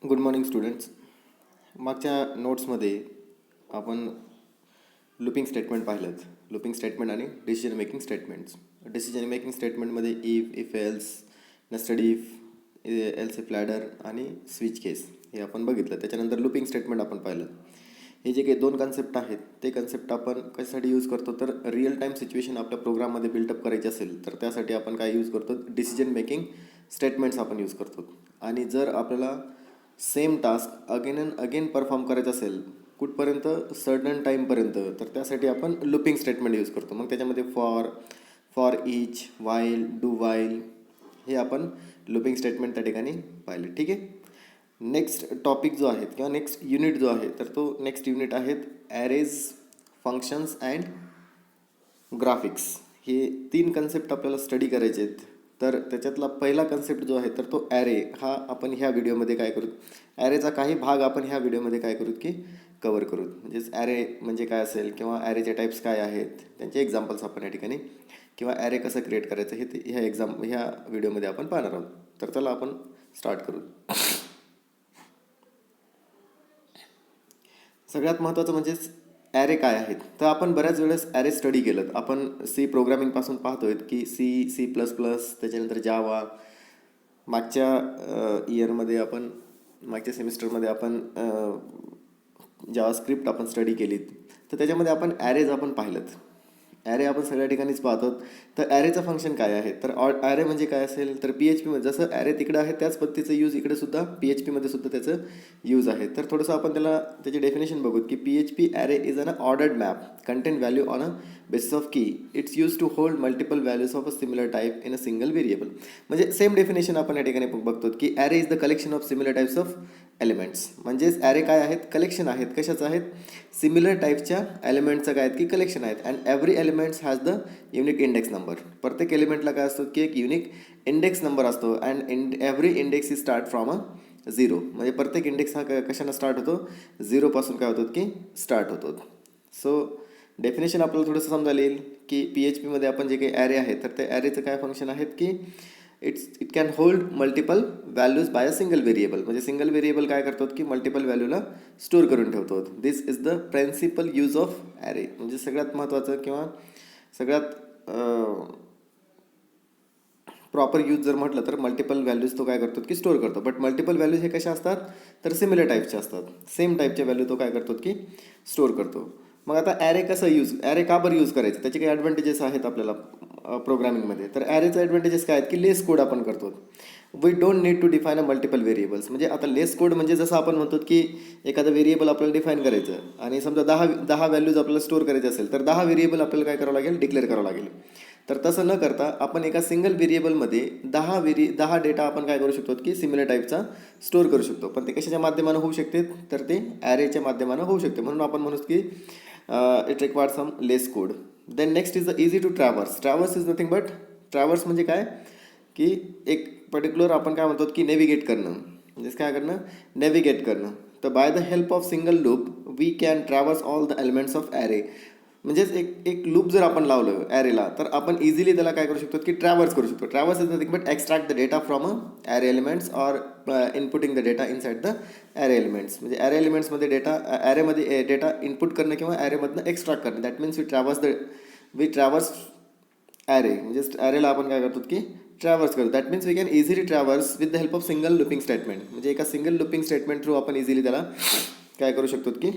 Good morning students. मागच्या नोट्समध्ये आपण लुपिंग स्टेटमेंट पाहिलं. लुपिंग स्टेटमेंट आणि decision making statements. Decision making स्टेटमेंटमध्ये if else, nested if, else if ladder आणि स्विच केस हे आपण बघितलं. त्याच्यानंतर लुपिंग स्टेटमेंट आपण पाहिलं. हे जे काही दोन कन्सेप्ट आहेत ते कन्सेप्ट आपण कशासाठी यूज करतो, तर रिअल टाईम सिच्युएशन आपल्या प्रोग्राममध्ये बिल्डअप करायची असेल तर त्यासाठी आपण काय यूज करतो, डिसिजन मेकिंग स्टेटमेंट्स आपण यूज करतो. आणि जर आपल्याला same task again and again perform करायचं असेल कुठपर्यंत, सर्टन टाईमपर्यंत, तर त्यासाठी आपण लुपिंग स्टेटमेंट यूज करतो. मग त्याच्यामध्ये for each, while, do while हे आपण लुपिंग स्टेटमेंट त्या ठिकाणी पाहिले. ठीक आहे. नेक्स्ट टॉपिक जो आहे किंवा नेक्स्ट युनिट जो आहे तर तो नेक्स्ट युनिट आहेत ॲरेज, फंक्शन्स अँड ग्राफिक्स. हे तीन कन्सेप्ट आपल्याला स्टडी करायचे आहेत. तर त्याच्यातला पहिला कन्सेप्ट जो आहे तर तो ॲरे हा आपण ह्या व्हिडिओमध्ये काय करू, ॲरेचा काही भाग आपण ह्या व्हिडिओमध्ये काय करूत की कवर करूत. म्हणजेच ॲरे म्हणजे काय असेल किंवा ॲरेचे टाईप्स काय आहेत त्यांचे एक्झाम्पल्स आपण या ठिकाणी, किंवा ॲरे कसं क्रिएट करायचं हे ह्या व्हिडिओमध्ये आपण पाहणार आहोत. तर चला आपण स्टार्ट करू. सगळ्यात महत्त्वाचं म्हणजेच ॲरे काय आहेत. तर आपण बऱ्याच वेळेस ॲरे स्टडी केलं. आपण सी प्रोग्रामिंगपासून पाहतोय की सी प्लस प्लस, त्याच्यानंतर जावा. मागच्या सेमिस्टरमध्ये आपण जावा स्क्रिप्ट आपण स्टडी केलीत. तर त्याच्यामध्ये आपण ॲरेज आपण पाहिलं. ॲरे आपण सगळ्या ठिकाणीच पाहतो. तर ॲरेचं फंक्शन काय आहे, तर ॲरे म्हणजे काय असेल तर PHPमध्ये जसं ॲरे तिकडं आहे त्याच पद्धतीचं यूज इकडे सुद्धा PHPमध्ये सुद्धा त्याचं यूज आहे. तर थोडंसं आपण त्याची डेफिनेशन बघू की PHP array is an ordered map content value on a basis of key. Its use to hold multiple values of a similar type in a single variable. म्हणजे सेम डेफिनेशन आपण या ठिकाणी बघतो की array is the collection of similar types of elements. म्हणजेच array काय आहेत, collection आहेत. कशाचं आहेत, सिमिलर टाईपच्या एलिमेंटचं काय आहेत की कलेक्शन आहेत. And every elements has the unique index number. प्रत्येक एलिमेंटला काय असतो की एक युनिक इंडेक्स नंबर असतो. And every index is start from a zero. म्हणजे प्रत्येक इंडेक्स हा कशानं स्टार्ट होतो, झिरोपासून काय होतो की स्टार्ट होतो. सो डेफिनेशन आपल्याला थोडंसं समजायला येईल की PHPमध्ये आपण जे काही ॲरे आहे तर ते ॲरेचं काय फंक्शन आहेत की it can hold multiple values by a single variable. म्हणजे सिंगल व्हेरिएबल काय करतो की मल्टिपल व्हॅल्यूला स्टोअर करून ठेवतो. This is the principle use of array. म्हणजे सगळ्यात महत्त्वाचं किंवा सगळ्यात प्रॉपर यूज जर म्हटलं तर मल्टिपल व्हॅल्यूज तो काय करतो की स्टोअर करतो. बट मल्टिपल व्हॅल्यूज हे कशा असतात तर सिमिलर टाईपचे असतात. सेम टाईपचे व्हॅल्यू तो काय करतो की स्टोअर करतो. मग आता ॲरे कसं ॲरे का बरं यूज करायचं, त्याचे काही ॲडव्हान्टेजेस आहेत आपल्याला प्रोग्रामिंगमध्ये. तर ॲरेचे ॲडव्हान्टेजेस काय आहेत की लेस कोड आपण करतो. We don't need to define a multiple variables. म्हणजे आता लेस कोड म्हणजे जसं आपण म्हणतो की एखादं व्हेरिएबल आपल्याला डिफाईन करायचं आणि समजा दहा व्हॅल्यूज आपल्याला स्टोअर करायचे असेल तर 10 व्हेरिएबल आपल्याला काय करावं लागेल, डिक्लेअर करावं लागेल. तर तसं न करता आपण एका सिंगल व्हेरिएबलमध्ये 10 डेटा आपण काय करू शकतो की सिमिलर टाईपचा स्टोअर करू शकतो. पण ते कशाच्या माध्यमानं होऊ शकते, तर ते ॲरेच्या माध्यमानं होऊ शकते. म्हणून आपण म्हणू की it required some less code. Then next is the easy to traverse. Traverse is nothing but, traverse म्हणजे काय की एक पर्टिक्युलर आपण काय म्हणतो की नेव्हिगेट करणं. म्हणजेच काय करणं, नेव्हिगेट करणं. तर by the help of single loop we can traverse all the elements of array. म्हणजेच एक लूप जर आपण लावलं ॲरेला तर आपण इझिली त्याला काय करू शकतो की ट्रॅव्हर्स करू शकतो. Traverse is nothing but extract the data from a array elements or inputting the data inside the array elements. म्हणजे ॲरे एलिमेंट्समध्ये ॲरेमध्ये डेटा इनपुट करणं किंवा ॲरेमधनं एक्स्ट्रॅक्ट करणं. That means we traverse array. म्हणजेच ॲरेला आपण काय करतो की ट्रॅव्हर्स करतो. That means we can easily traverse with the help of single looping statement. म्हणजे एका सिंगल लुपिंग स्टेटमेंट थ्रू आपण इझिली त्याला काय करू शकतो की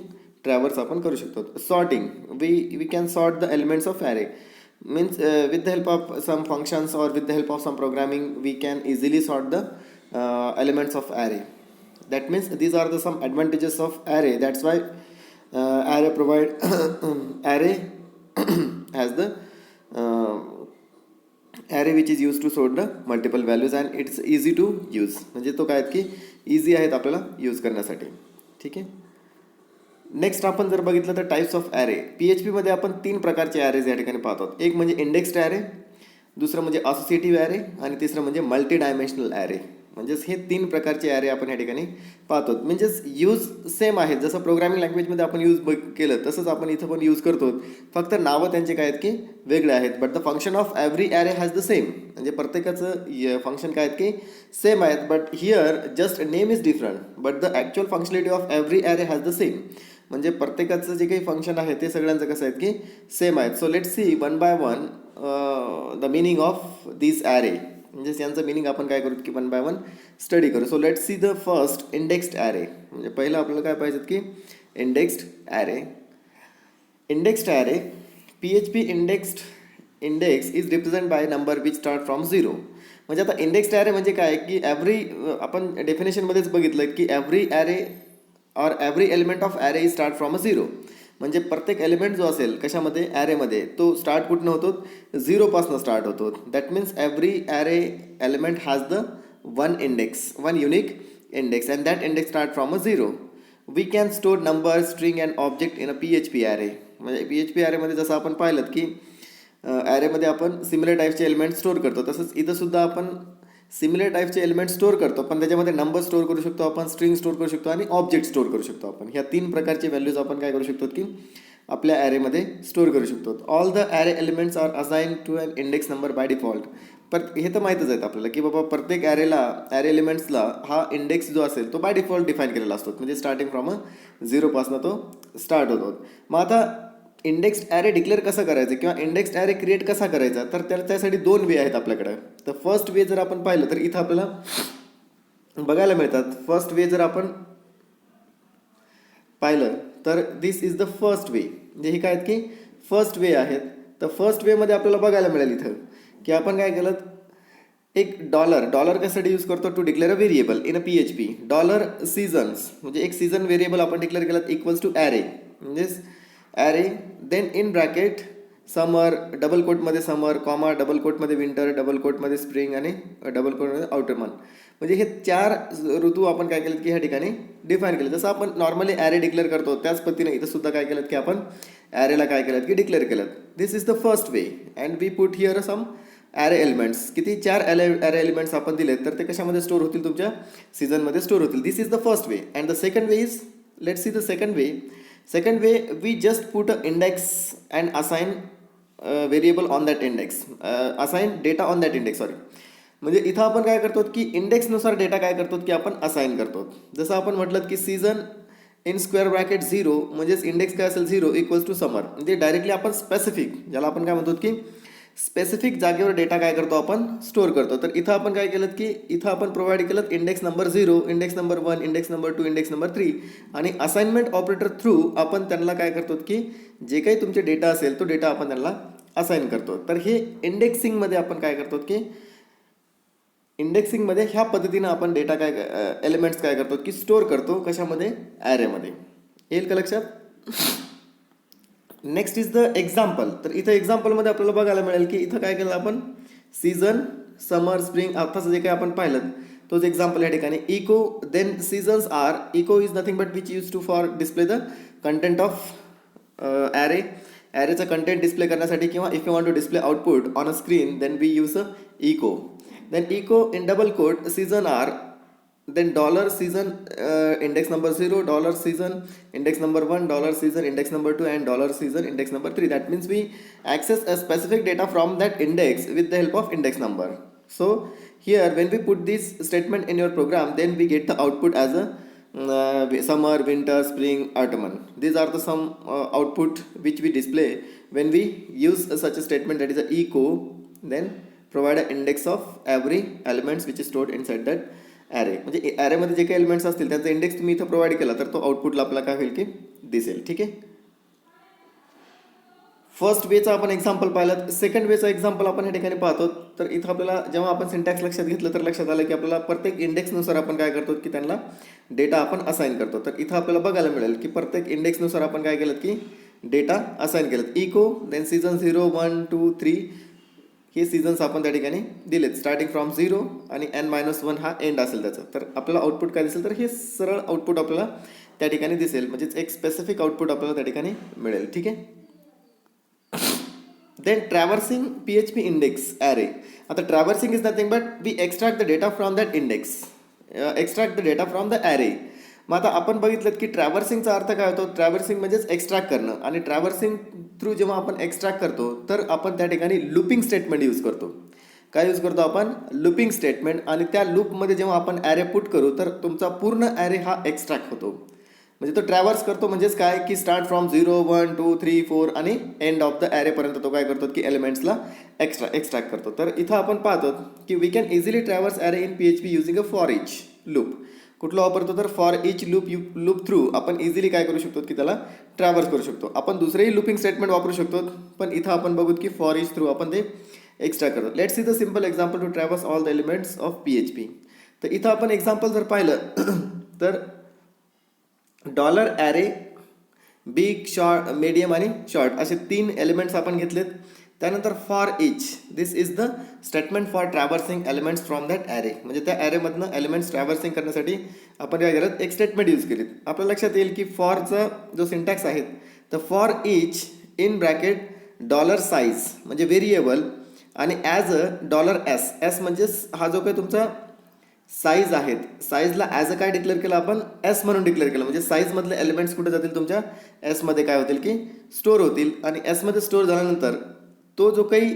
ट्रॅव्हर्स आपण करू शकतो. Sorting, we can sort the elements of array. Means with the help of some functions और with the help of some programming we can easily sort the elements of array. That means these are the some advantages of array. That's why array provide array has the array which is used to sort the multiple values and it's easy to use. म्हणजे तो काय की easy आहेत आपल्याला use करण्यासाठी. ठीक आहे. Next आपण जर बघितलं तर टाईप्स ऑफ ॲरे. PHPमध्ये आपण 3 प्रकारचे ॲरेज या ठिकाणी पाहतो. एक म्हणजे इंडेक्स्ड ॲरे, दुसरं म्हणजे असोसिएटिव्ह ॲरे आणि तिसरं म्हणजे मल्टी डायमेन्शनल ॲरे. म्हणजेच हे 3 प्रकारचे ॲरे आपण या ठिकाणी पाहतो. म्हणजेच यूज सेम आहेत. जसं प्रोग्रामिंग लँग्वेजमध्ये आपण यूज केलं तसंच आपण इथं पण यूज करतो. फक्त नावं त्यांचे काय आहेत की वेगळे आहेत. But the function of every array has the same. म्हणजे प्रत्येकाचं फंक्शन काय आहेत की सेम आहेत. But here just name is different but the actual functionality of every array has the same. म्हणजे प्रत्येकाचं जे काही फंक्शन आहे ते सगळ्यांचं कसं आहेत की सेम आहेत. So let's C one by one the meaning of this array. म्हणजेच यांचं मिनिंग आपण काय करू की वन बाय वन स्टडी करू. So let's see the first indexed array. म्हणजे पहिलं आपल्याला काय पाहिजेत की indexed array. Indexed array PHP index is represent by number which start from 0. म्हणजे आता इंडेक्स्ड ॲरे म्हणजे काय की आपण डेफिनेशनमध्येच बघितलं की एव्हरी ॲरे और every element of array is start from 0. म्हणजे प्रत्येक एलिमेंट जो असेल कशामध्ये ॲरेमध्ये तो स्टार्ट कुठनं होतो 0पासून स्टार्ट होतो. That means every array element has the one unique index and that index start from 0. We can store number string and object in a PHP array. म्हणजे PHP ॲरेमध्ये जसं आपण पाहिलं की ॲरेमध्ये आपण सिमिलर टाईपचे एलिमेंट स्टोर करतो तसंच इथंसुद्धा आपण सिमिलर टाईपचे एलिमेंट स्टोर करतो. पण त्याच्यामध्ये नंबर स्टोर करू शकतो आपण, स्ट्रिंग स्टोर करू शकतो आणि ऑब्जेक्ट स्टोर करू शकतो आपण. ह्या 3 प्रकारचे व्हॅल्यूज आपण काय करू शकतो की आपल्या ॲरेमध्ये स्टोर करू शकतो. All the array elements are assign to an index number by default. पर हे तर माहीतच आहेत आपल्याला की बाबा प्रत्येक ॲरे एलिमेंट्सला हा इंडेक्स जो असेल तो बाय डिफॉल्ट डिफाईन केलेला असतो. म्हणजे स्टार्टिंग फ्रॉम 0पासून तो स्टार्ट होतो. मग आता इंडेक्स्ड ॲरे डिक्लेअर कसं करायचं किंवा इंडेक्स्ड ॲरे क्रिएट कसा करायचा तर त्यासाठी 2 वे आहेत आपल्याकडं. तर फर्स्ट वे जर आपण पाहिलं तर इथं आपल्याला बघायला मिळतात. फर्स्ट वे जर आपण पाहिलं तर दिस इज द फर्स्ट वे. म्हणजे हे काय आहेत की फर्स्ट वे आहेत. तर फर्स्ट वेमध्ये आपल्याला बघायला मिळेल इथं की आपण काय केलं एक डॉलर कशासाठी यूज करतो to declare a variable in a PHP. Dollar seasons म्हणजे एक सीझन व्हेरिएबल आपण डिक्लेअर केलं इक्वल्स टू ॲरे. म्हणजेच array then in bracket summer double कोटमध्ये समर कॉमा डबल कोटमध्ये विंटर डबल कोटमध्ये स्प्रिंग आणि डबल कोटमध्ये ऑटोमन. म्हणजे हे 4 ऋतू आपण काय केलेत की ह्या ठिकाणी डिफाईन केले. जसं आपण नॉर्मली ॲरे डिक्लेअर करतो त्याच पद्धतीने इथं सुद्धा काय केलं की आपण ॲरेला काय केलं की डिक्लेअर केलं. This is the first way and we put here some array elements. किती 4 ॲरे एलिमेंट्स आपण दिलेत तर ते कशामध्ये स्टोर होतील तुमच्या सीझनमध्ये स्टोर होतील. This is the first way and the second way is let's see the second way. Second way, we just put an index and assign variable on that index. Assign data on that index, sorry. म्हणजे इथं आपण काय करतो की इंडेक्सनुसार data काय करतो की आपण असाइन करतो. जसं आपण म्हटलं की सीझन इन स्क्वेअर ब्रॅकेट 0 म्हणजेच इंडेक्स काय असेल 0 इक्वल्स टू समर. म्हणजे डायरेक्टली आपण स्पेसिफिक ज्याला आपण काय म्हणतो की स्पेसिफिक जागेवर डेटा काय करतो आपण स्टोर करतो. तर इथं आपण काय केलं की इथं आपण प्रोव्हाइड केलं index number 0, index number 1, index number 2, index number 3 आणि असाइनमेंट ऑपरेटर थ्रू आपण त्यांना काय करतो की जे काही तुमचे डेटा असेल तो डेटा आपण त्यांना असाइन करतो. तर हे इंडेक्सिंगमध्ये आपण काय करतो की इंडेक्सिंगमध्ये ह्या पद्धतीनं आपण डेटा काय एलिमेंट्स काय करतो की स्टोर करतो कशामध्ये ॲरेमध्ये. येईल का लक्षात. Next is the example. तर इथं एक्झाम्पलमध्ये आपल्याला बघायला मिळेल की इथं काय केलं आपण सीझन समर स्प्रिंग आत्ताचं जे काही आपण पाहिलं तोच एक्झाम्पल या ठिकाणी. Echo then seasons are echo is nothing but which use to for display the content of ॲरेचं कंटेंट डिस्प्ले करण्यासाठी किंवा if you want to display output on a screen then we use a echo. Then echo in double quote season are then dollar season index number 0, dollar season index number 1, dollar season index number 2 and dollar season index number 3. That means we access a specific data from that index with the help of index number. So here when we put this statement in your program then we get the output as a summer, winter, spring, autumn. These are the some output which we display when we use such a statement that is a echo then provide an index of every elements which is stored inside that array. म्हणजे ॲरेमध्ये जे काही elements असतील त्यांचा index तुम्ही इथं provide केला तर तो आउटपुटला आपल्याला काय होईल की दिसेल. ठीक आहे. फर्स्ट वेचा आपण एक्झाम्पल पाहिलं. सेकंड वेचा एक्झाम्पल आपण या ठिकाणी पाहतो. तर इथं आपल्याला जेव्हा आपण सिंटॅक्स लक्षात घेतलं तर लक्षात आलं की आपल्याला प्रत्येक इंडेक्सनुसार आपण काय करतो की त्यांना डेटा आपण असाइन करतो. तर इथं आपल्याला बघायला मिळेल की प्रत्येक इंडेक्सनुसार आपण काय केलं की डेटा असाइन केलं. इको देन सीझन 0, 1, 2, 3 हे सीझन्स आपण त्या ठिकाणी दिलेत स्टार्टिंग फ्रॉम 0 आणि n-1 हा एंड असेल त्याचा. तर आपल्याला आउटपुट काय दिसेल तर हे सरळ आउटपुट आपल्याला त्या ठिकाणी दिसेल. म्हणजेच एक स्पेसिफिक आउटपुट आपल्याला त्या ठिकाणी मिळेल. ठीक आहे. Then traversing PHP index array. आता traversing is nothing but we extract the data from that index, extract the data from the array. मग आता आपण बघितलं की ट्रॅव्हर्सिंगचा अर्थ काय होतो, ट्रॅव्हर्सिंग म्हणजेच एक्स्ट्रॅक्ट करणं, आणि ट्रॅव्हर्सिंग थ्रू जेव्हा आपण एक्स्ट्रॅक्ट करतो तर आपण त्या ठिकाणी लूपिंग स्टेटमेंट यूज करतो. काय यूज करतो आपण, लूपिंग स्टेटमेंट. आणि त्या लूपमध्ये जेव्हा आपण ॲरे पुट करू तर तुमचा पूर्ण ॲरे हा एक्स्ट्रॅक्ट होतो. म्हणजे तो ट्रॅव्हर्स करतो, म्हणजेच काय की स्टार्ट फ्रॉम 0 1 2 3 4 आणि एंड ऑफ द ॲरेपर्यंत तो काय करतो की एलिमेंट्सला एक्स्ट्रॅक्ट करतो. तर इथं आपण पाहतो की we can easily traverse array in PHP using a for each loop. कुठलं वापरतो तर फॉर इच लूप थ्रू आपण इझिली काय करू शकतो की त्याला ट्रॅव्हर्स करू शकतो. आपण दुसरेही लूपिंग स्टेटमेंट वापरू शकतो, पण इथं आपण बघू की फॉर इच थ्रू आपण ते एक्स्ट्रॅक्ट करतो. Let's see the simple example to traverse all the elements of PHP. तर इथं आपण एक्झाम्पल जर पाहिलं तर dollar array, big, short, medium आणि शॉर्ट असे 3 एलिमेंट्स आपण घेतलेत. त्यानंतर for each, this is the statement for traversing elements from that array. म्हणजे त्या ॲरेमधनं एलिमेंट्स ट्रॅव्हर्सिंग करण्यासाठी आपण काय केलं, एक स्टेटमेंट यूज केलीत. आपल्या लक्षात येईल की फॉरचा जो सिंटॅक्स आहे तर for each in bracket dollar size म्हणजे व्हेरिएबल, आणि as a dollar S, S म्हणजेच हा जो काही तुमचा साईज आहेत, साईजला ॲज अ काय डिक्लेअर केलं आपण, एस म्हणून डिक्लेअर केलं. म्हणजे साईजमधले एलिमेंट्स कुठे जातील, तुमच्या एसमध्ये काय होतील की स्टोअर होतील. आणि एसमध्ये स्टोअर झाल्यानंतर तो जो काही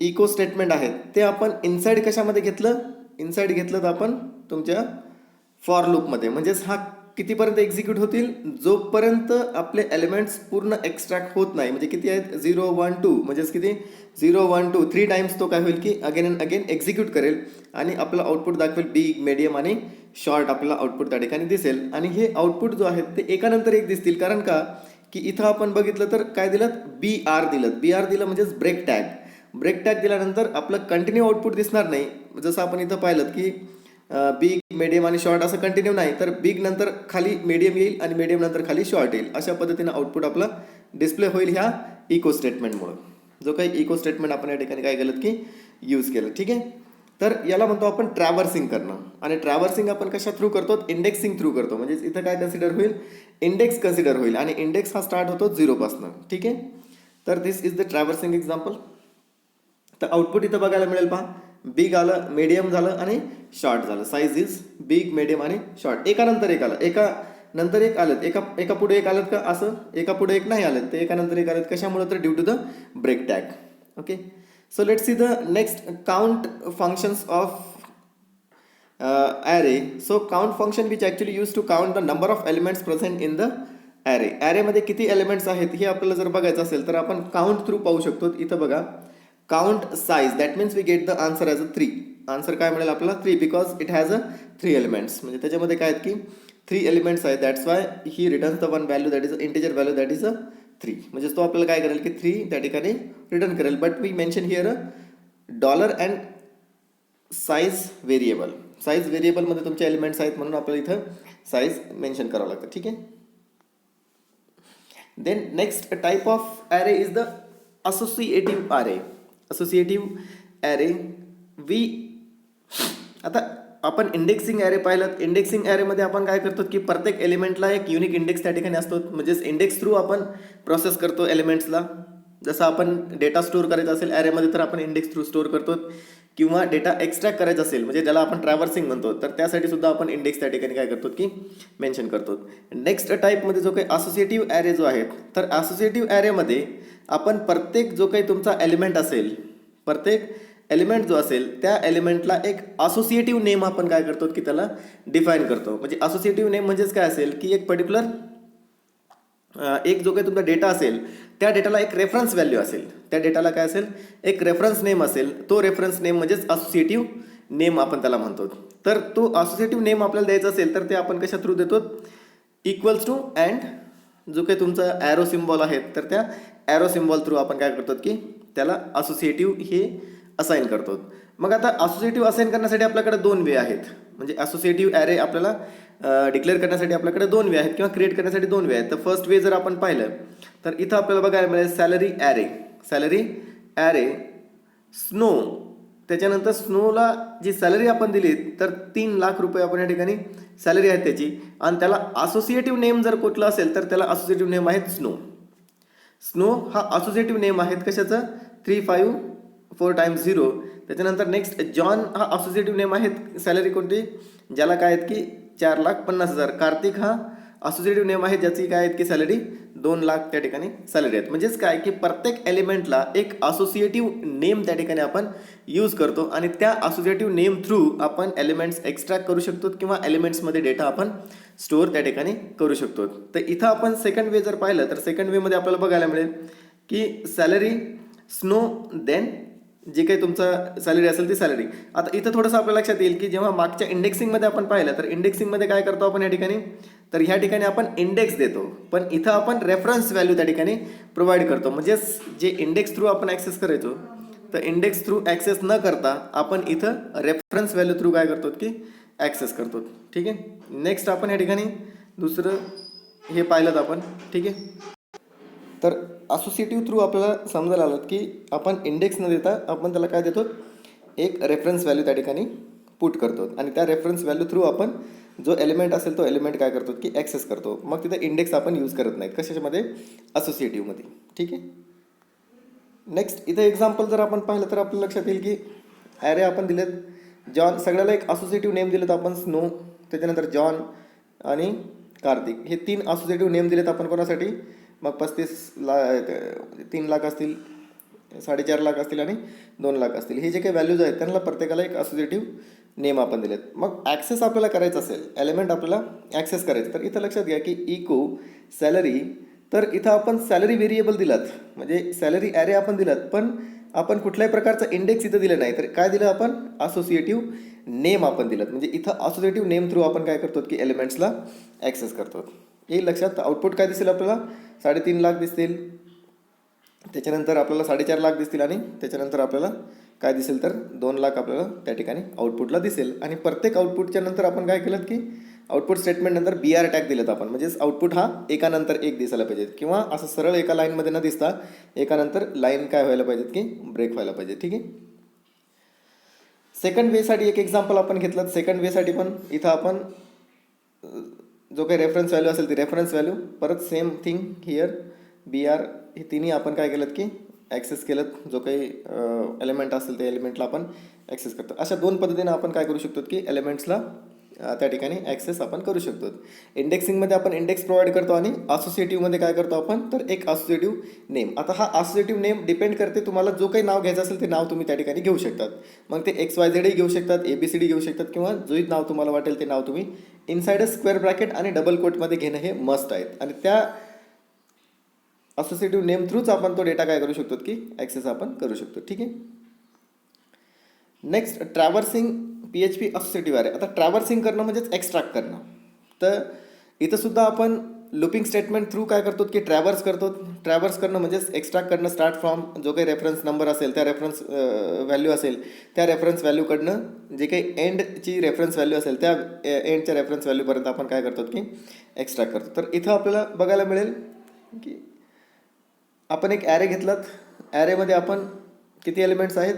इको स्टेटमेंट आहे ते आपण इनसाईड कशामध्ये घेतलं, इनसाईड घेतलं तर आपण तुमच्या फॉर लूपमध्ये. म्हणजेच हा कितीपर्यंत एक्झिक्यूट होतील, जोपर्यंत आपले एलिमेंट्स पूर्ण एक्स्ट्रॅक्ट होत नाही. म्हणजे किती आहेत, 0 1 2, म्हणजेच किती 0 1 2 3 टाइम्स तो काय होईल की अगेन अँड अगेन एक्झिक्यूट करेल आणि आपलं आउटपुट दाखवेल बिग, मीडियम आणि शॉर्ट. आपल्याला आउटपुट त्या ठिकाणी दिसेल. आणि हे आउटपुट जो आहेत ते एकानंतर एक दिसतील. कारण का की इथं आपण बघितलं तर काय दिलं, BR दिलं. BR दिलं म्हणजेच ब्रेक टॅग. ब्रेक टॅग दिल्यानंतर आपलं कंटिन्यू आउटपुट दिसणार नाही. जसं आपण इथं पाहिलं की बिग, मीडियम आणि शॉर्ट असं कंटिन्यू नाही, तर बिग नंतर खाली मीडियम येईल आणि मीडियम नंतर खाली शॉर्ट येईल. अशा पद्धतीनं आउटपुट आपलं डिस्प्ले होईल ह्या इको स्टेटमेंटमुळं. जो काही इको स्टेटमेंट आपण या ठिकाणी काय केलं की यूज केलं. ठीक आहे. तर याला म्हणतो आपण ट्रॅव्हर्सिंग करणं. आणि ट्रॅव्हर्सिंग आपण कशा थ्रू करतो, इंडेक्सिंग थ्रू करतो. म्हणजे इथं काय कन्सिडर होईल, इंडेक्स कन्सिडर होईल. आणि इंडेक्स हा स्टार्ट होतो 0 पासून. ठीक आहे. तर दिस इज द ट्रॅव्हर्सिंग एक्झाम्पल. तर आउटपुट इथं बघायला मिळेल पहा, बिग आलं, मीडियम झालं आणि शॉर्ट झालं. साईज इज बिग, मीडियम आणि शॉर्ट. एकानंतर एक आलं, एका नंतर एक आलं, एका पुढे एक आलं का, असं एका पुढे एक नाही आलं, ते एकानंतर एक आलं. कशामुळे तर due to the break tag. Okay. So let's see the next count functions of array. So count function which actually used to count the number of elements present in the array. ॲरेमध्ये किती elements आहेत हे आपल्याला जर बघायचं असेल तर आपण count through पाहू शकतो. इथं बघा, count size, that means we get the answer as a 3. Answer काय मिळेल आपल्याला 3, because it has a 3 elements. म्हणजे त्याच्यामध्ये काय आहेत की 3 एलिमेंट्स आहेत. That's why he returns the one value that is a integer value that is a 3. म्हणजे तो आपल्याला काय करेल की 3 त्या ठिकाणी रिटर्न करेल. But we mention here a dollar and size variable. Size व्हेरिएबलमध्ये तुमचे एलिमेंट्स आहेत म्हणून आपल्याला इथं साईज मेन्शन करावं लागतं. ठीक आहे. Then next type of array is the associative array. Associative array आता आपण इंडेक्सिंग ॲरे पाहिलं. इंडेक्सिंग ॲरेमध्ये आपण काय करतो की प्रत्येक एलिमेंटला एक युनिक इंडेक्स त्या ठिकाणी असतो. म्हणजेच इंडेक्स थ्रू आपण प्रोसेस करतो एलिमेंट्सला. जसं आपण डेटा स्टोअर करायचा असेल ॲरेमध्ये तर आपण इंडेक्स थ्रू स्टोअर करतो, किंवा डेटा एक्स्ट्रॅक्ट करायचा असेल म्हणजे ज्याला आपण ट्रॅव्हर्सिंग म्हणतो तर त्यासाठी सुद्धा आपण इंडेक्स त्या ठिकाणी काय करतो की मेन्शन करतो. नेक्स्ट टाईपमध्ये जो काही असोसिएटिव्ह ॲरे जो आहे, तर असोसिएटिव्ह ॲरेमध्ये आपण प्रत्येक जो काही तुमचा एलिमेंट असेल, प्रत्येक एलिमेंट जो असेल त्या एलिमेंटला एक असोसिएटिव्ह नेम आपण काय करतो की त्याला डिफाईन करतो. म्हणजे असोसिएटिव्ह नेम म्हणजेच काय असेल की एक पर्टिक्युलर एक जो काही तुमचा डेटा असेल त्या डेटाला एक रेफरन्स व्हॅल्यू असेल. त्या डेटाला काय असेल, एक रेफरन्स नेम असेल. तो रेफरन्स नेम म्हणजेच असोसिएटिव्ह नेम आपण त्याला म्हणतो. तर तो असोसिएटिव्ह नेम आपल्याला द्यायचा असेल तर ते आपण कशा थ्रू देतो, इक्वल्स टू अँड जो काही तुमचा ॲरो सिम्बॉल आहे तर त्या ॲरो सिम्बॉल थ्रू आपण काय करतो की त्याला असोसिएटिव्ह हे असाइन करतो. मग आता असोसिएटिव्ह असाइन करण्यासाठी आपल्याकडे 2 वे आहेत. म्हणजे असोसिएटिव्ह ॲरे आपल्याला डिक्लेअर करण्यासाठी आपल्याकडे 2 वे आहेत, किंवा क्रिएट करण्यासाठी 2 वे आहेत. तर फर्स्ट वे जर आपण पाहिलं तर इथं आपल्याला बघायला मिळेल salary array. Salary array snow, त्याच्यानंतर स्नोला जी सॅलरी आपण दिली तर 3 लाख रुपये आपण या ठिकाणी सॅलरी आहे त्याची, आणि त्याला असोसिएटिव्ह नेम जर कुठलं असेल तर त्याला असोसिएटिव्ह नेम आहे स्नो. स्नो हा असोसिएटिव्ह नेम आहेत कशाचं 354 टाइम्स 0. त्याच्यानंतर नेक्स्ट जॉन हा असोसिएटिव्ह नेम आहेत सॅलरी कोणती ज्याला काय आहेत की 4,50,000. कार्तिक हा असोसिएटिव्ह नेम आहे ज्याची काय आहेत की सॅलरी 2,00,000 त्या ठिकाणी सॅलरी आहेत. म्हणजेच काय की प्रत्येक एलिमेंटला एक असोसिएटिव्ह नेम त्या ठिकाणी आपण यूज करतो आणि त्या असोसिएटिव्ह नेम थ्रू आपण एलिमेंट्स एक्स्ट्रॅक्ट करू शकतो किंवा एलिमेंट्समध्ये डेटा आपण स्टोअर त्या ठिकाणी करू शकतो. तर इथं आपण सेकंड वे जर पाहिलं तर सेकंड वेमध्ये आपल्याला बघायला मिळेल की सॅलरी स्नो देन जे काही तुमचा सॅलरी असेल ती सॅलरी. आता इथं थोडंसं आपल्या लक्षात येईल की जेव्हा मागच्या इंडेक्सिंगमध्ये आपण पाहिलं तर इंडेक्सिंगमध्ये काय करतो आपण या ठिकाणी तर ह्या ठिकाणी आपण इंडेक्स देतो पण इथं आपण रेफरन्स व्हॅल्यू त्या ठिकाणी प्रोव्हाइड करतो. म्हणजे जे इंडेक्स थ्रू आपण ॲक्सेस करायचो तर इंडेक्स थ्रू ॲक्सेस न करता आपण इथं रेफरन्स व्हॅल्यू थ्रू काय करतो की ॲक्सेस करतो. ठीक आहे. नेक्स्ट आपण या ठिकाणी दुसरं हे पाहिलं आपण. ठीक आहे. तर असोसिएटिव्ह थ्रू आपल्याला समजायला आलं की आपण इंडेक्स न देता आपण त्याला काय देतो एक रेफरन्स व्हॅल्यू त्या ठिकाणी पुट करतो आणि त्या रेफरन्स व्हॅल्यू थ्रू आपण जो एलिमेंट असेल तो एलिमेंट काय करतो की ॲक्सेस करतो. मग तिथं इंडेक्स आपण यूज करत नाहीत कशामध्ये असोसिएटिव्हमध्ये. ठीक आहे. नेक्स्ट इथं एक्झाम्पल जर आपण पाहिलं तर आपल्या लक्षात येईल की ॲरे आपण दिलेत जॉन सगळ्याला एक असोसिएटिव्ह नेम दिलेत आपण स्नो त्याच्यानंतर जॉन आणि कार्तिक हे 3 असोसिएटिव्ह नेम दिलेत आपण कोणासाठी मग 3,00,000 असतील 4,50,000 असतील आणि 2,00,000 असतील. हे जे काही व्हॅल्यूज आहेत त्यांना प्रत्येकाला एक असोसिएटिव्ह नेम आपण दिलेत. मग ॲक्सेस आपल्याला करायचं असेल एलिमेंट आपल्याला ॲक्सेस करायचं तर इथं लक्षात घ्या की इको सॅलरी तर इथं आपण सॅलरी व्हेरिएबल दिलात म्हणजे सॅलरी ॲरे आपण दिलात पण आपण कुठल्याही प्रकारचं इंडेक्स इथं दिलं नाही तर काय दिलं आपण असोसिएटिव्ह नेम आपण दिलं म्हणजे इथं असोसिएटिव्ह नेम थ्रू आपण काय करतो की एलिमेंट्सला ॲक्सेस करतो. हे लक्षात आउटपुट काय दिसेल आपल्याला 3,50,000 दिसतील त्याच्यानंतर आपल्याला 4,50,000 दिसतील आणि त्याच्यानंतर आपल्याला काय दिसेल तर 2,00,000 आपल्याला त्या ठिकाणी आउटपुटला दिसेल. आणि प्रत्येक आउटपुटच्या नंतर आपण काय केलं की आउटपुट स्टेटमेंट नंतर BR टॅग दिलेत आपण म्हणजेच आउटपुट हा एकानंतर एक दिसायला पाहिजे किंवा असं सरळ एका लाईनमध्ये न दिसता एकानंतर लाईन काय व्हायला पाहिजेत की ब्रेक व्हायला पाहिजे. ठीक आहे. सेकंड वेसाठी एक एक्झाम्पल आपण घेतलं. सेकंड वेसाठी पण इथं आपण जो काही रेफरन्स व्हॅल्यू असेल ती रेफरन्स व्हॅल्यू परत सेम थिंग हिअर BR हे तिन्ही आपण काय केलं की ॲक्सेस केलं जो काही एलिमेंट असेल त्या एलिमेंटला आपण ॲक्सेस करतो. अशा 2 पद्धतीने आपण काय करू शकतो की एलिमेंट्सला त्या ठिकाणी ॲक्सेस आपण करू शकतो. इंडेक्सिंगमध्ये आपण इंडेक्स प्रोव्हाइड करतो आणि असोसिएटिव्हमध्ये काय करतो आपण तर एक असोसिएटिव्ह नेम. आता हा असोसिएटिव्ह नेम डिपेंड करते तुम्हाला जो काही नाव घ्यायचं असेल ते नाव तुम्ही त्या ठिकाणी घेऊ शकतात. मग ते XYZ घेऊ शकतात ABCD घेऊ शकतात किंवा जोही नाव तुम्हाला वाटेल ते नाव तुम्ही इनसाइड अ स्क्वेअर ब्रॅकेट आणि डबल कोटमध्ये घेणं हे मस्ट आहेत आणि त्या असोसिएटिव्ह नेम थ्रूच आपण तो डेटा काय करू शकतो की ॲक्सेस आपण करू शकतो. ठीक आहे. Next traversing PHP associative array. आता ट्रॅव्हर्सिंग करणं म्हणजेच एक्स्ट्रॅक्ट करणं. तर इथंसुद्धा आपण लुपिंग स्टेटमेंट थ्रू काय करतो की ट्रॅव्हर्स करतो. ट्रॅव्हर्स करणं म्हणजेच एक्स्ट्रॅक्ट करणं स्टार्ट फ्रॉम जो काही रेफरन्स नंबर असेल त्या रेफरन्स व्हॅल्यू असेल त्या रेफरन्स व्हॅल्यूकडनं जे काही एंडची रेफरन्स व्हॅल्यू असेल त्या एंडच्या रेफरन्स व्हॅल्यूपर्यंत आपण काय करतो की एक्स्ट्रॅक्ट करतो. तर इथं आपल्याला बघायला मिळेल की आपण एक ॲरे घेतलात. ॲरेमध्ये आपण किती एलिमेंट्स आहेत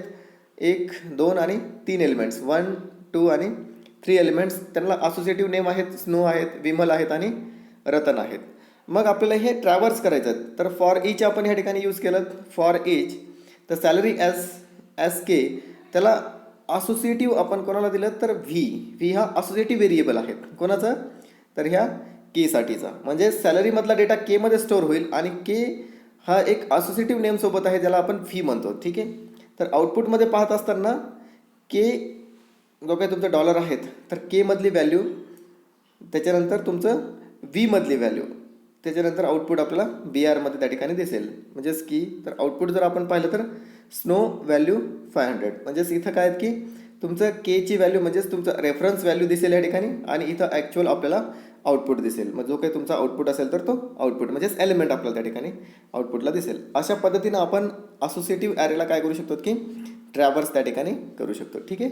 1 2 आणि 3 एलिमेंट्स 1 2 आणि 3 एलिमेंट्स त्यांना असोसिएटिव्ह नेम आहेत स्नो आहेत विमल आहेत आणि रतन आहेत. मग आपल्याला हे ट्रॅव्हर्स करायचं आहे तर फॉर इच आपण ह्या ठिकाणी यूज केलं. फॉर इच तर सॅलरी SK त्याला असोसिएटिव्ह आपण कोणाला दिलं तर व्ही हा असोसिएटिव्ह व्हेरिएबल आहे कोणाचा तर ह्या केसाठीचा म्हणजे सॅलरीमधला डेटा केमध्ये स्टोअर होईल आणि के हा एक असोसिएटिव्ह नेमसोबत आहे ज्याला आपण फी म्हणतो. ठीक आहे. तर आउटपुटमध्ये पाहत असताना के जो काही तुमचं डॉलर आहेत तर केमधली व्हॅल्यू त्याच्यानंतर तुमचं व्हीमधली व्हॅल्यू त्याच्यानंतर आउटपुट आपल्याला BRमध्ये त्या ठिकाणी दिसेल म्हणजेच की तर आउटपुट जर आपण पाहिलं तर स्नो व्हॅल्यू 500 म्हणजेच इथं काय आहेत की तुमचं केची व्हॅल्यू म्हणजेच तुमचं रेफरन्स व्हॅल्यू दिसेल या ठिकाणी आणि इथं ॲक्च्युअल आपल्याला आउटपुट दिसेल. मग जो काही तुमचा आउटपुट असेल तर तो आउटपुट म्हणजेच एलिमेंट आपल्याला त्या ठिकाणी आउटपुटला दिसेल. अशा पद्धतीनं आपण असोसिएटिव्ह ॲरेला काय करू शकतो की ट्रॅव्हर्स त्या ठिकाणी करू शकतो. ठीक आहे.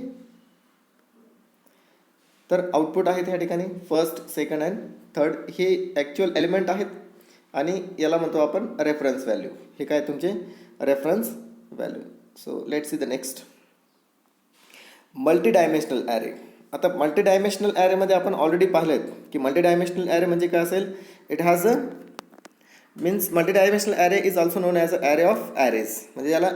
तर आउटपुट आहेत ह्या ठिकाणी फर्स्ट सेकंड अँड थर्ड हे ॲक्च्युअल एलिमेंट आहेत आणि याला म्हणतो आपण रेफरन्स व्हॅल्यू. हे काय तुमचे reference value. So let's see the next multi dimensional array. आता मल्टी डायमेन्शनल ॲरेमध्ये आपण ऑलरेडी पाहिलं आहे की मल्टी डायमेन्शनल ॲरे म्हणजे काय असेल it has a means multidimensional array is also known as a array of arrays. म्हणजे याला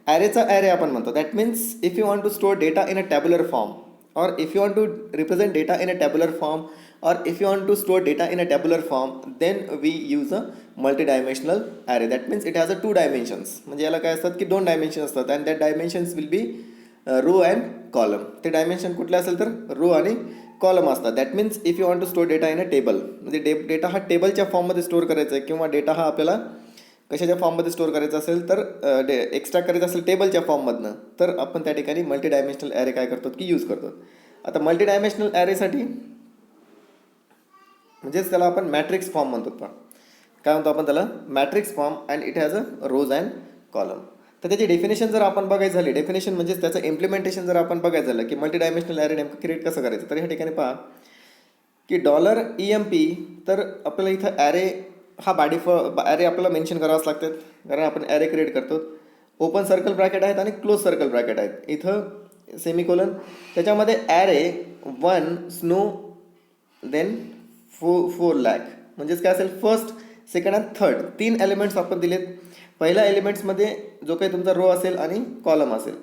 ॲरेचा ॲरे आपण म्हणतो. That means if you want to store data in a tabular form, or if you want to represent data in a tabular form, or if you want to store data in a tabular form, then we use a multi-dimensional array. That means it has a 2 dimensions. म्हणजे याला काय असतात की 2 dimension असतात, and that dimensions will be row and column. ते dimension कुठले असेल तर रो आणि कॉलम असतात. That means if you want to store data in a table, म्हणजे डेटा हा टेबलच्या फॉर्ममध्ये स्टोअर करायचा आहे, किंवा डेटा हा आपल्याला कशाच्या फॉर्ममध्ये स्टोअर करायचा असेल तर एक्स्ट्रा करायचं असेल टेबलच्या फॉर्ममधनं, तर आपण त्या ठिकाणी मल्टी डायमेन्शनल ॲरे काय करतो की यूज करतो. आता मल्टी डायमेन्शनल ॲरेसाठी म्हणजेच त्याला आपण मॅट्रिक्स फॉर्म म्हणतो. पण काय म्हणतो आपण त्याला? Matrix form, and it has a rows and column. तर त्याची डेफिनेशन जर आपण बघायची झाली, डेफिनेशन म्हणजेच त्याचं इम्प्लिमेंटेशन जर आपण बघायचं झालं की मल्टी डायमेन्शनल ॲरे नेमकं क्रिएट कसं करायचं, तर ह्या ठिकाणी पहा की $EMP, तर आपल्याला इथं ॲरे हा ॲरे आपल्याला मेन्शन करावाच लागतात, कारण आपण ॲरे क्रिएट करतो. ओपन सर्कल ब्रॅकेट आहेत आणि क्लोज सर्कल ब्रॅकेट आहेत. इथं सेमिकोलन, त्याच्यामध्ये ॲरे 1 स्नो देन 4 lakh, म्हणजेच काय असेल first, second and third 3 elements आपण दिलेत. पहिल्या एलिमेंट्समध्ये जो काही तुमचा रो असेल आणि कॉलम असेल,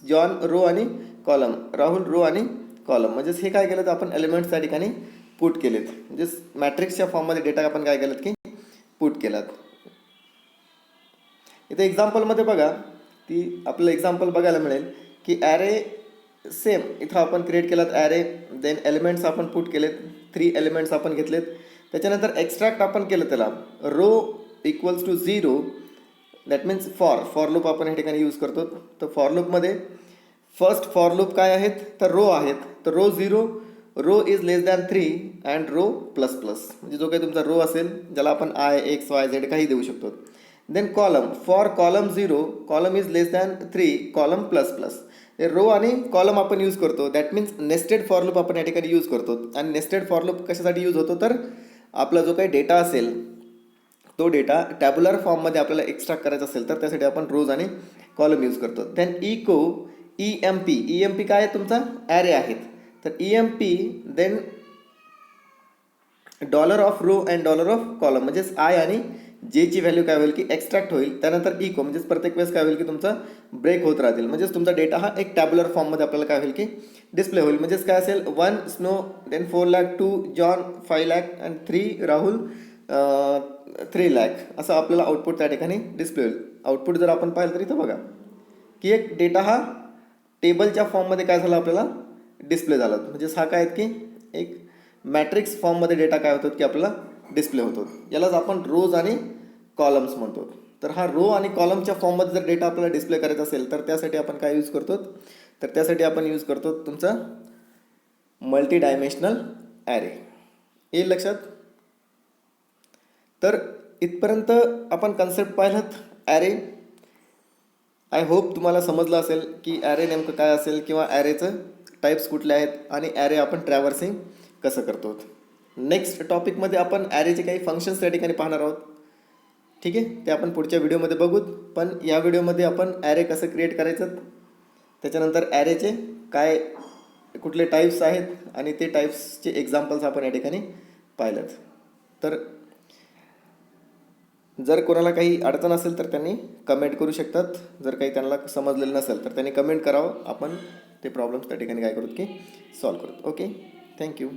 जॉन रो आणि कॉलम, राहुल रो आणि कॉलम, म्हणजेच हे काय केलं तर आपण एलिमेंट्स त्या ठिकाणी पुट केलेत. म्हणजेच मॅट्रिक्सच्या फॉर्ममध्ये डेटा आपण काय केलं की पुट केलात. इथे एक्झाम्पलमध्ये बघा की आपलं एक्झाम्पल बघायला मिळेल की ॲरे सेम इथं आपण क्रिएट केलात ॲरे, देन एलिमेंट्स आपण पुट केलेत, 3 एलिमेंट्स आपण घेतलेत. त्याच्यानंतर एक्स्ट्रॅक्ट आपण केलं त्याला row equals to 0. That means for loop आपण या ठिकाणी यूज करतो. तर फॉर लूपमध्ये फर्स्ट फॉर लूप काय आहेत तर रो आहेत. तर row 0, row is less than 3 and row plus plus, म्हणजे जो काही तुमचा रो असेल ज्याला आपण IXYZ काही देऊ शकतो. Then column, for column 0, column is less than 3, column plus plus. Row आणि कॉलम आपण यूज करतो. That means nested for loop आपण या ठिकाणी यूज करतो. आणि नेस्टेड फॉर लूप कशासाठी यूज होतो तर आपला जो काही डेटा असेल तो डेटा टॅब्युलर फॉर्ममध्ये आपल्याला एक्स्ट्रॅक्ट करायचा असेल तर त्यासाठी आपण रोज आणि कॉलम यूज करतो. देन EMP काय आहे तुमचा ॲरे आहेत. तर EMP then $of row and $of column, म्हणजेच आय आणि जेची व्हॅल्यू काय होईल की एक्स्ट्रॅक्ट होईल. त्यानंतर इको, म्हणजेच प्रत्येक वेळेस काय होईल की तुमचा ब्रेक होत राहतील, म्हणजेच तुमचा डेटा हा एक टॅब्युलर फॉर्ममध्ये आपल्याला काय होईल की डिस्प्ले होईल. म्हणजेच काय असेल 1 Snow then 4 lakh, 2 John 5 lakh and 3 Rahul 3 lakh, असं आपल्याला आउटपुट त्या ठिकाणी डिस्प्ले होईल. आउटपुट जर आपण पाहिलं तर इथं बघा की एक डेटा हा टेबलच्या फॉर्ममध्ये काय झाला आपल्याला डिस्प्ले झाला. म्हणजेच हा काय आहेत की एक मॅट्रिक्स फॉर्ममध्ये डेटा काय होतो की आपल्याला डिस्प्ले होतो. यालाच आपण रोज आणि कॉलम्स म्हणतो. तर हा रो आणि कॉलमच्या फॉर्ममध्ये जर डेटा आपल्याला डिस्प्ले करायचा असेल तर त्यासाठी आपण काय यूज करतो तर त्यासाठी आपण यूज करतो तुमचा मल्टी डायमेन्शनल ॲरे. येईल लक्षात. तर इथपर्यंत आपण कन्सेप्ट पाहिलात ॲरे. आय होप तुम्हाला समजलं असेल की ॲरे नेमकं काय असेल किंवा ॲरेचं टाईप्स कुठले आहेत आणि ॲरे आपण ट्रॅव्हर्सिंग कसं करतो. नेक्स्ट टॉपिकमध्ये आपण ॲरेचे काही फंक्शन्स त्या ठिकाणी पाहणार आहोत. ठीक आहे, ते आपण पुढच्या व्हिडिओमध्ये बघूत. पण या व्हिडिओमध्ये आपण ॲरे कसं क्रिएट करायचं, त्याच्यानंतर ॲरेचे काय कुठले टाईप्स आहेत आणि ते टाईप्सचे एक्झाम्पल्स आपण या ठिकाणी पाहिलेत. तर जर कोणाला काही अडचण असेल तर त्यांनी कमेंट करू शकतात. जर काही त्यांना समजलेलं नसेल तर त्यांनी कमेंट करावं. आपण ते प्रॉब्लेम्स त्या ठिकाणी काय करूत की सॉल्व करूत. Okay, thank you.